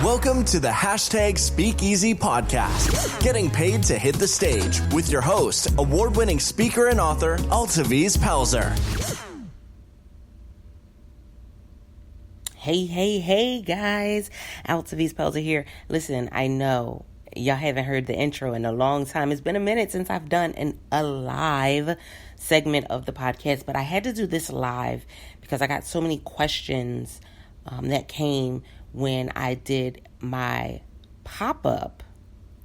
Welcome to the #Speakeasy podcast, getting paid to hit the stage with your host, award-winning speaker and author, Altaviz Pelzer. Hey, guys. Altaviz Pelzer here. Listen, I know y'all haven't heard the intro in a long time. It's been a minute since I've done a live segment of the podcast, but I had to do this live because I got so many questions that came when I did my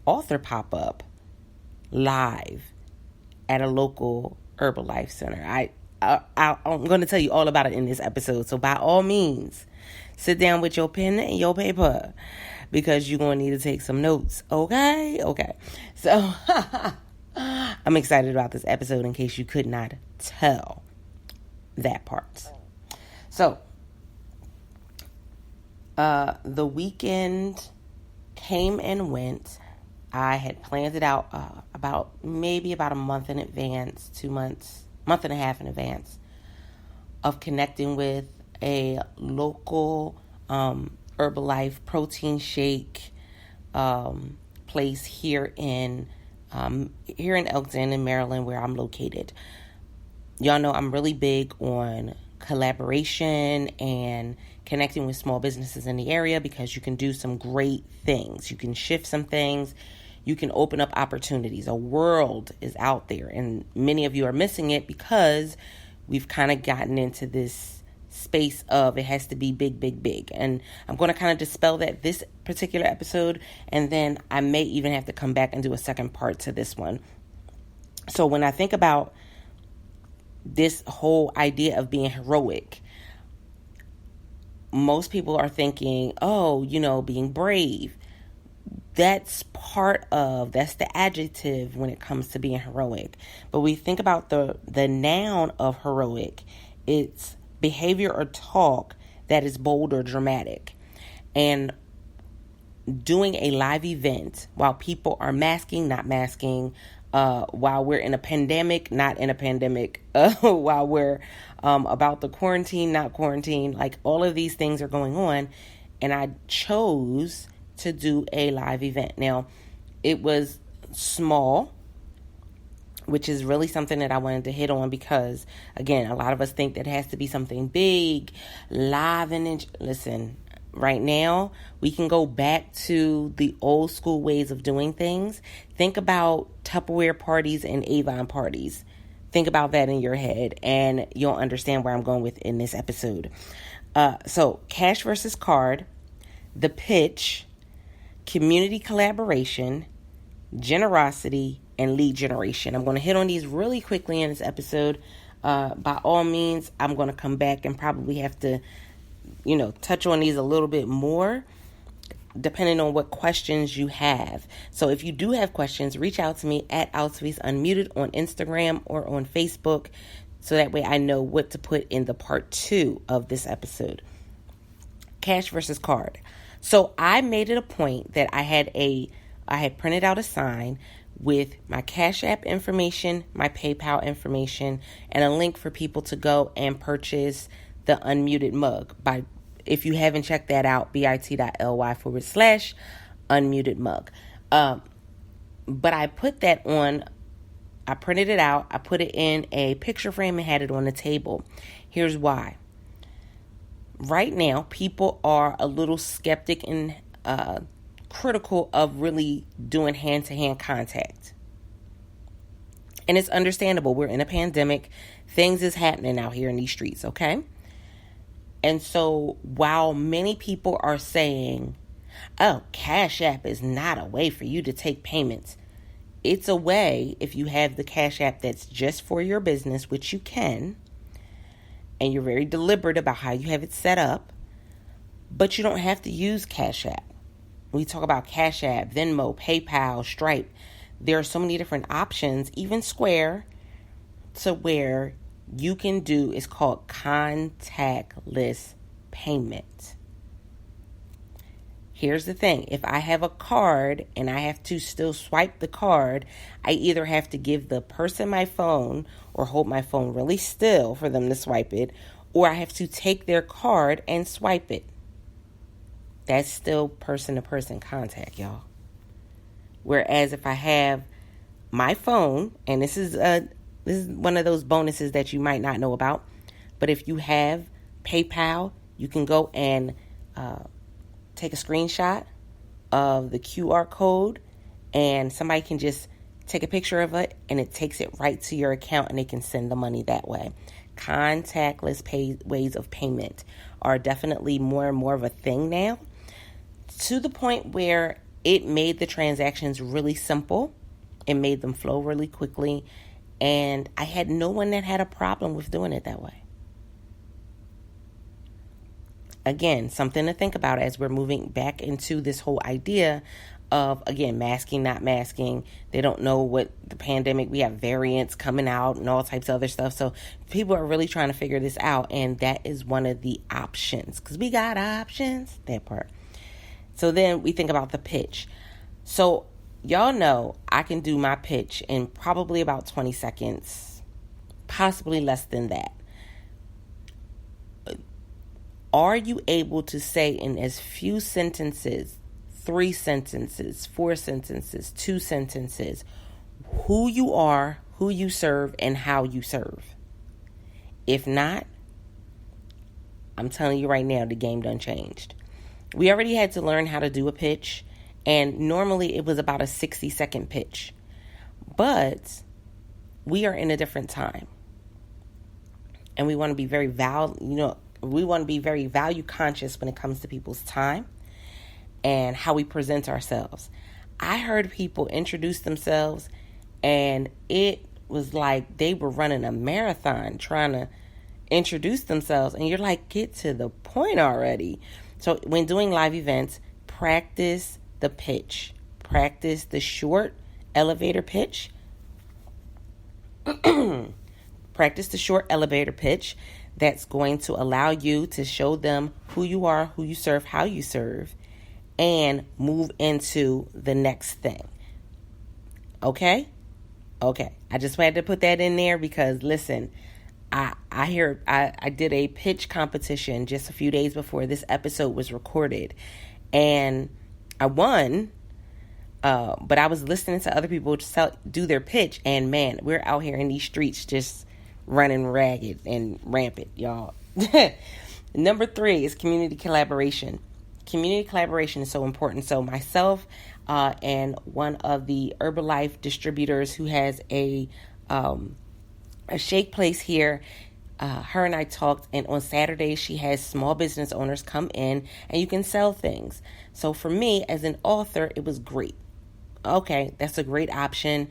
author pop-up live at a local Herbalife center. I'm going to tell you all about it in this episode. So by all means, sit down with your pen and your paper because you're going to need to take some notes. Okay. So I'm excited about this episode in case you could not tell that part. So the weekend came and went. I had planned it out about a month in advance, 2 months, month and a half in advance of connecting with a local Herbalife protein shake place here in Elkton in Maryland, where I'm located. Y'all know I'm really big on collaboration and connecting with small businesses in the area because you can do some great things. You can shift some things. You can open up opportunities. A world is out there, and many of you are missing it because we've kind of gotten into this space of it has to be big. And I'm going to kind of dispel that this particular episode, and then I may even have to come back and do a second part to this one. So when I think about this whole idea of being heroic, most people are thinking, being brave. That's the adjective when it comes to being heroic. But we think about the noun of heroic. It's behavior or talk that is bold or dramatic. And doing a live event while people are masking, not masking, while we're in a pandemic, not in a pandemic, while we're about to quarantine, not quarantine, like all of these things are going on. And I chose to do a live event. Now, it was small, which is really something that I wanted to hit on because, again, a lot of us think that it has to be something big, live, and listen, right now, we can go back to the old school ways of doing things. Think about Tupperware parties and Avon parties. Think about that in your head, and you'll understand where I'm going with in this episode. So, cash versus card, the pitch, community collaboration, generosity, and lead generation. I'm going to hit on these really quickly in this episode. By all means, I'm going to come back and probably have to touch on these a little bit more depending on what questions you have. So if you do have questions, reach out to me at Altaviz Unmuted on Instagram or on Facebook, so that way I know what to put in the part 2 of this episode. Cash versus card. So I made it a point that I had printed out a sign with my Cash App information, my PayPal information, and a link for people to go and purchase the Unmuted mug. If you haven't checked that out, bit.ly/unmuted mug. But I put that on, I printed it out, I put it in a picture frame and had it on the table. Here's why. Right now, people are a little skeptic and critical of really doing hand-to-hand contact. And it's understandable. We're in a pandemic. Things is happening out here in these streets, okay? And so while many people are saying, Cash App is not a way for you to take payments, it's a way if you have the Cash App that's just for your business, which you can, and you're very deliberate about how you have it set up, but you don't have to use Cash App. We talk about Cash App, Venmo, PayPal, Stripe. There are so many different options, even Square, to where you can do, it's called contactless payment. Here's the thing. If I have a card and I have to still swipe the card, I either have to give the person my phone or hold my phone really still for them to swipe it, or I have to take their card and swipe it. That's still person-to-person contact, y'all. Whereas if I have my phone, and this is one of those bonuses that you might not know about, but if you have PayPal, you can go and take a screenshot of the QR code, and somebody can just take a picture of it, and it takes it right to your account, and they can send the money that way. Contactless ways of payment are definitely more and more of a thing now, to the point where it made the transactions really simple. It made them flow really quickly, and I had no one that had a problem with doing it that way. Again, something to think about as we're moving back into this whole idea of, again, masking, not masking. They don't know what the pandemic, we have variants coming out and all types of other stuff. So people are really trying to figure this out, and that is one of the options, because we got options, that part. So then we think about the pitch. So y'all know I can do my pitch in probably about 20 seconds, possibly less than that. Are you able to say in as few sentences, 3 sentences, 4 sentences, 2 sentences, who you are, who you serve, and how you serve? If not, I'm telling you right now, the game done changed. We already had to learn how to do a pitch, and normally it was about a 60-second pitch. But we are in a different time, and we want to be very value conscious when it comes to people's time and how we present ourselves. I heard people introduce themselves, and it was like they were running a marathon trying to introduce themselves, and you're like, get to the point already. So when doing live events, practice the pitch. Practice the short elevator pitch. Practice the short elevator pitch that's going to allow you to show them who you are, who you serve, how you serve, and move into the next thing. Okay? Okay. I just had to put that in there because, listen, I did a pitch competition just a few days before this episode was recorded, and I won, but I was listening to other people do their pitch, and man, we're out here in these streets just running ragged and rampant, y'all. Number 3 is community collaboration. Community collaboration is so important. So myself and one of the Herbalife distributors who has a shake place here, her and I talked, and on Saturdays she has small business owners come in and you can sell things. So for me as an author, it was great. Okay, that's a great option.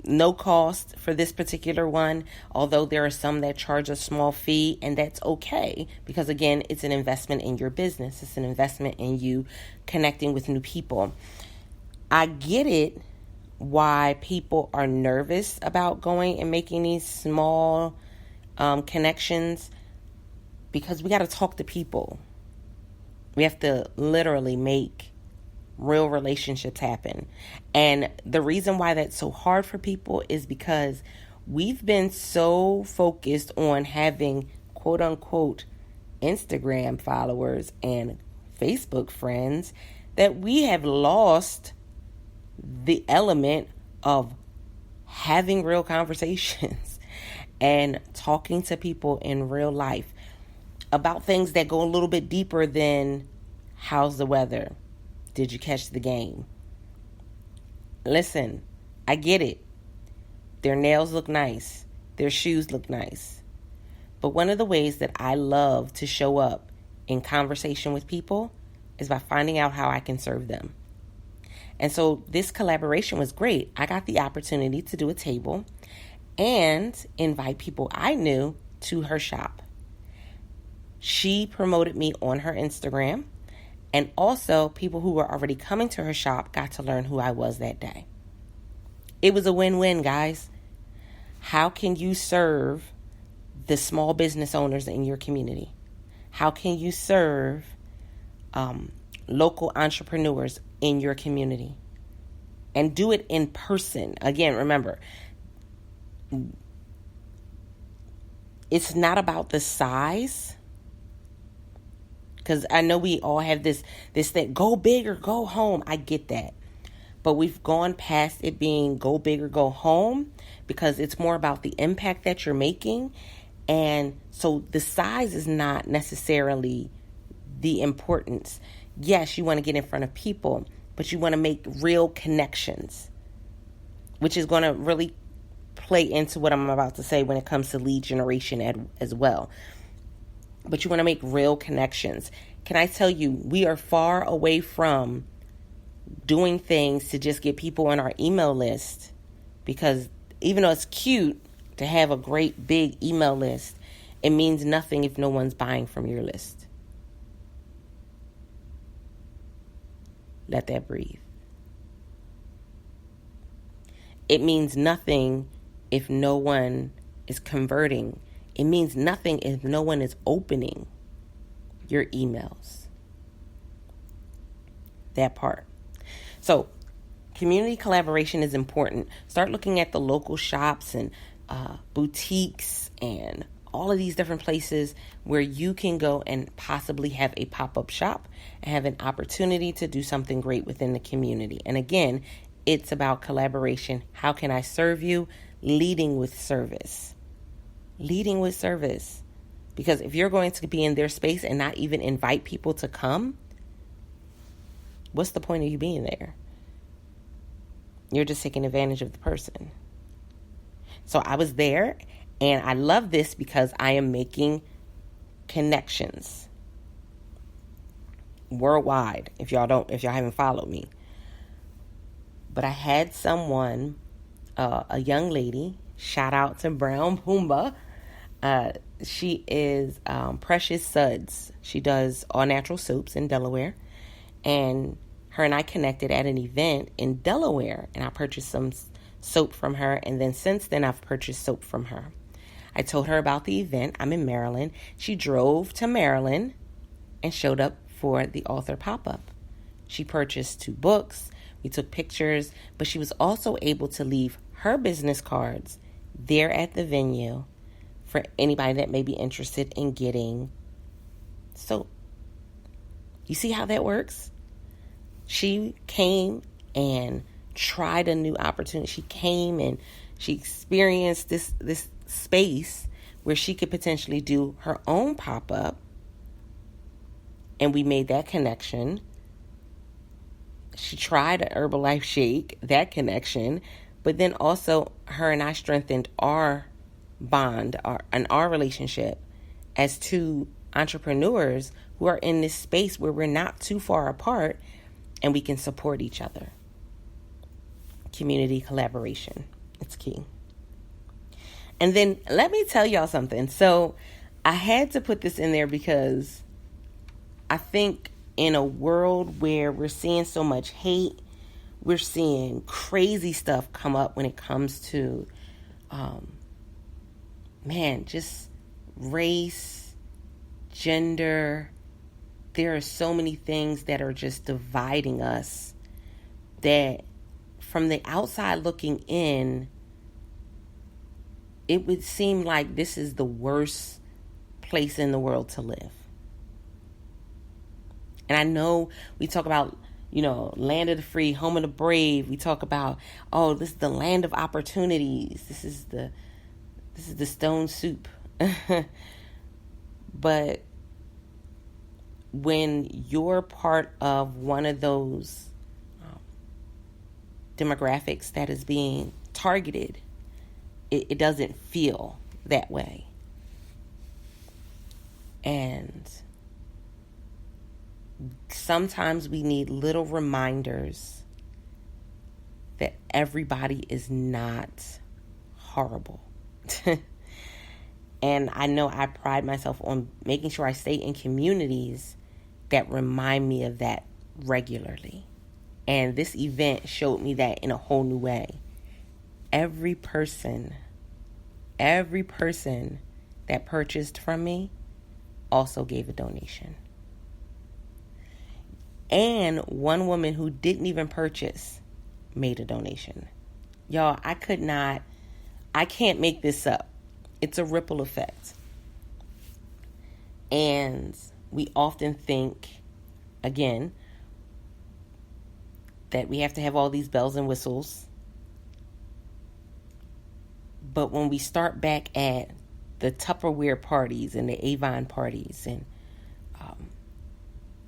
No cost for this particular one, although there are some that charge a small fee, and that's okay because, again, it's an investment in your business. It's an investment in you connecting with new people. I get it why people are nervous about going and making these small connections, because we got to talk to people. We have to literally make real relationships happen. And the reason why that's so hard for people is because we've been so focused on having quote unquote Instagram followers and Facebook friends that we have lost the element of having real conversations and talking to people in real life about things that go a little bit deeper than how's the weather? Did you catch the game? Listen, I get it. Their nails look nice. Their shoes look nice. But one of the ways that I love to show up in conversation with people is by finding out how I can serve them. And so this collaboration was great. I got the opportunity to do a table and invite people I knew to her shop. She promoted me on her Instagram. And also, people who were already coming to her shop got to learn who I was that day. It was a win-win, guys. How can you serve the small business owners in your community? How can you serve local entrepreneurs in your community? And do it in person. Again, remember, it's not about the size Because I know we all have this thing, go big or go home. I get that. But we've gone past it being go big or go home, because it's more about the impact that you're making. And so the size is not necessarily the importance. Yes, you want to get in front of people, but you want to make real connections, which is going to really play into what I'm about to say when it comes to lead generation as well. But you want to make real connections. Can I tell you, we are far away from doing things to just get people on our email list, because even though it's cute to have a great big email list, it means nothing if no one's buying from your list. Let that breathe. It means nothing if no one is converting. It means nothing if no one is opening your emails. That part. So, community collaboration is important. Start looking at the local shops and boutiques and all of these different places where you can go and possibly have a pop-up shop and have an opportunity to do something great within the community. And again, it's about collaboration. How can I serve you? Leading with service. Leading with service. Because if you're going to be in their space and not even invite people to come, what's the point of you being there? You're just taking advantage of the person. So I was there, and I love this because I am making connections worldwide. If y'all haven't followed me, but I had someone, a young lady. Shout out to Brown Pumbaa. She is Precious Suds. She does all natural soaps in Delaware, and her and I connected at an event in Delaware, and I purchased some soap from her, and then since then I've purchased soap from her. I told her about the event. I'm in Maryland. She drove to Maryland and showed up for the author pop-up. She purchased 2 books. We took pictures, but she was also able to leave her business cards there at the venue for anybody that may be interested in getting soap. You see how that works? She came and tried a new opportunity. She came and she experienced this space where she could potentially do her own pop-up, and we made that connection. She tried an Herbalife shake, that connection, but then also her and I strengthened our bond and our relationship as 2 entrepreneurs who are in this space where we're not too far apart and we can support each other. Community collaboration, it's key. And then let me tell y'all something. So I had to put this in there because I think in a world where we're seeing so much hate, we're seeing crazy stuff come up when it comes to, just race, gender. There are so many things that are just dividing us that from the outside looking in, it would seem like this is the worst place in the world to live. And I know we talk about, land of the free, home of the brave. We talk about, this is the land of opportunities. This is the stone soup. But when you're part of one of those demographics that is being targeted, it doesn't feel that way. And sometimes we need little reminders that everybody is not horrible. And I know I pride myself on making sure I stay in communities that remind me of that regularly. And this event showed me that in a whole new way. Every person that purchased from me also gave a donation. And one woman who didn't even purchase made a donation. Y'all, I can't make this up. It's a ripple effect. And we often think, again, that we have to have all these bells and whistles. But when we start back at the Tupperware parties and the Avon parties, and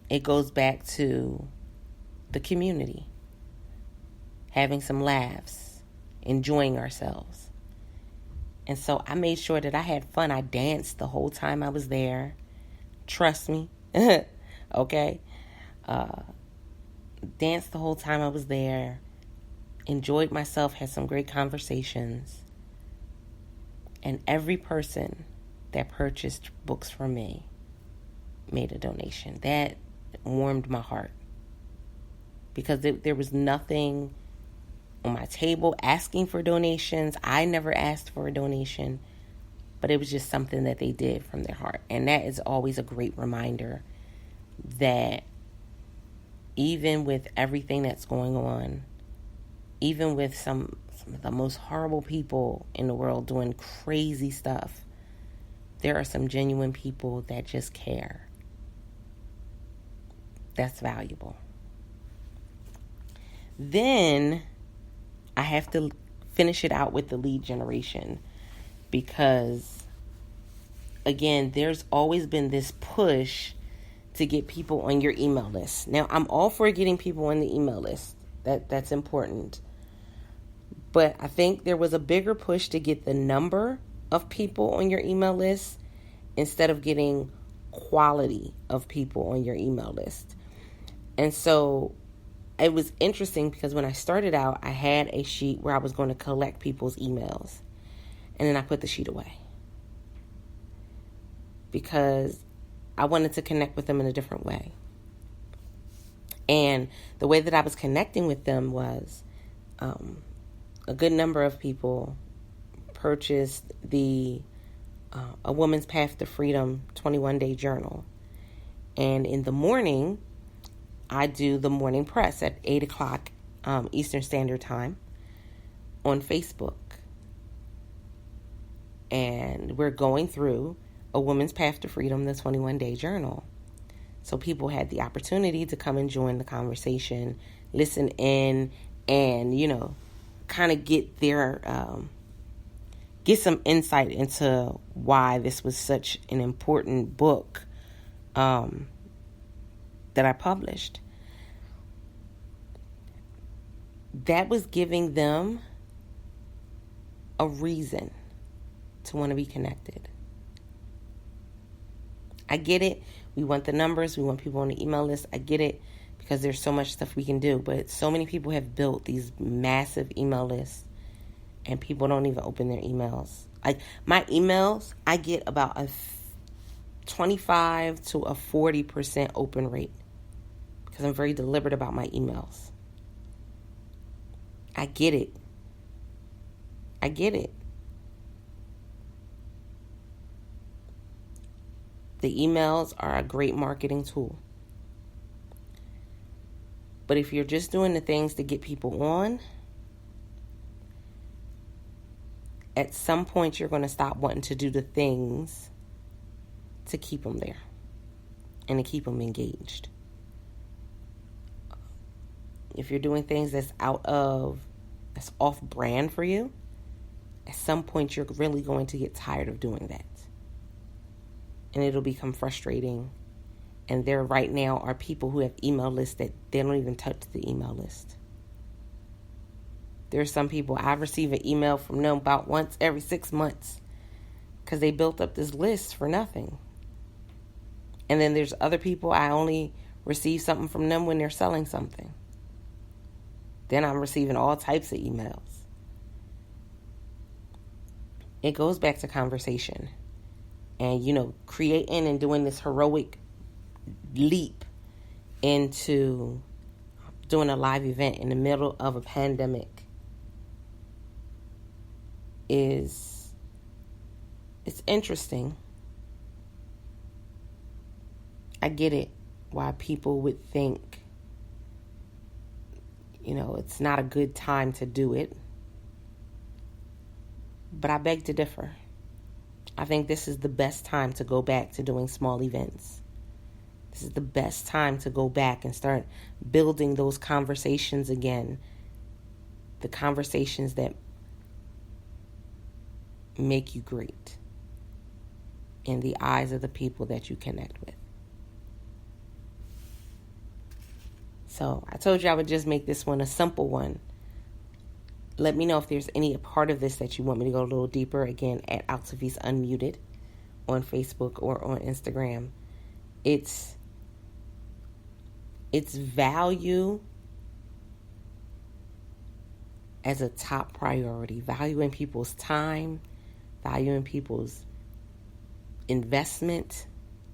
it goes back to the community, having some laughs, enjoying ourselves. And so I made sure that I had fun. I danced the whole time I was there. Trust me. Okay? Danced the whole time I was there. Enjoyed myself, had some great conversations. And every person that purchased books from me made a donation. That warmed my heart. Because there was nothing on my table asking for donations. I never asked for a donation. But it was just something that they did from their heart. And that is always a great reminder that even with everything that's going on, even with some of the most horrible people in the world doing crazy stuff, there are some genuine people that just care. That's valuable. Then I have to finish it out with the lead generation, because again, there's always been this push to get people on your email list. Now, I'm all for getting people on the email list. That's important. But I think there was a bigger push to get the number of people on your email list instead of getting quality of people on your email list. And so it was interesting because when I started out, I had a sheet where I was going to collect people's emails. And then I put the sheet away, because I wanted to connect with them in a different way. And the way that I was connecting with them was a good number of people purchased the A Woman's Path to Freedom 21-day journal. And in the morning, I do the morning press at 8 o'clock Eastern Standard Time on Facebook. And we're going through A Woman's Path to Freedom, the 21-day journal. So people had the opportunity to come and join the conversation, listen in, and, kind of get get some insight into why this was such an important book that I published. That was giving them a reason to want to be connected. I get it. We want the numbers. We want people on the email list. I get it, because there's so much stuff we can do. But so many people have built these massive email lists, and people don't even open their emails. Like my emails, I get about a 25 to a 40% open rate, because I'm very deliberate about my emails. I get it. I get it. The emails are a great marketing tool. But if you're just doing the things to get people on, at some point you're going to stop wanting to do the things to keep them there and to keep them engaged. If you're doing things that's off brand for you, at some point you're really going to get tired of doing that. And it'll become frustrating. And there right now are people who have email lists that they don't even touch the email list. There's some people, I receive an email from them about once every 6 months, because they built up this list for nothing. And then there's other people, I only receive something from them when they're selling something. Then I'm receiving all types of emails. It goes back to conversation. And, creating and doing this heroic leap into doing a live event in the middle of a pandemic it's interesting. I get it, why people would think, it's not a good time to do it. But I beg to differ. I think this is the best time to go back to doing small events. This is the best time to go back and start building those conversations again. The conversations that make you great in the eyes of the people that you connect with. So I told you I would just make this one a simple one. Let me know if there's any part of this that you want me to go a little deeper. Again, at Altavis Unmuted on Facebook or on Instagram. It's value as a top priority. Valuing people's time, valuing people's investment.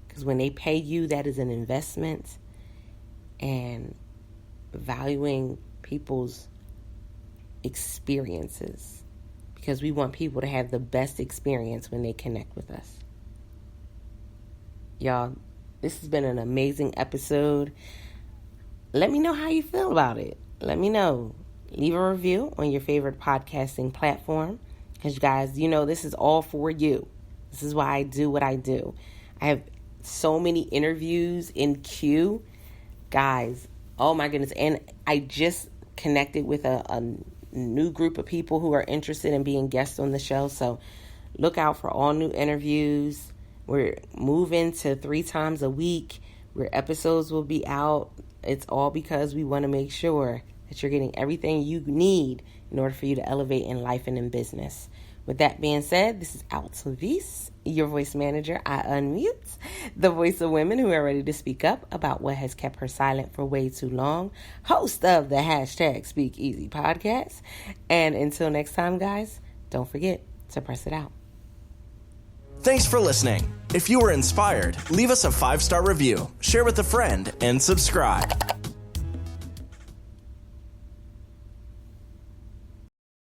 Because when they pay you, that is an investment. And valuing people's experiences, because we want people to have the best experience when they connect with us. Y'all, this has been an amazing episode. Let me know how you feel about it. Let me know. Leave a review on your favorite podcasting platform, because you guys, this is all for you. This is why I do what I do. I have so many interviews in queue, guys. Oh my goodness. And I just connected with a new group of people who are interested in being guests on the show. So look out for all new interviews. We're moving to 3 times a week where episodes will be out. It's all because we want to make sure that you're getting everything you need in order for you to elevate in life and in business. With that being said, this is Altavis, your voice manager. I unmute, the voice of women who are ready to speak up about what has kept her silent for way too long, host of the #SpeakEasy podcast. And until next time, guys, don't forget to press it out. Thanks for listening. If you were inspired, leave us a 5-star review, share with a friend, and subscribe.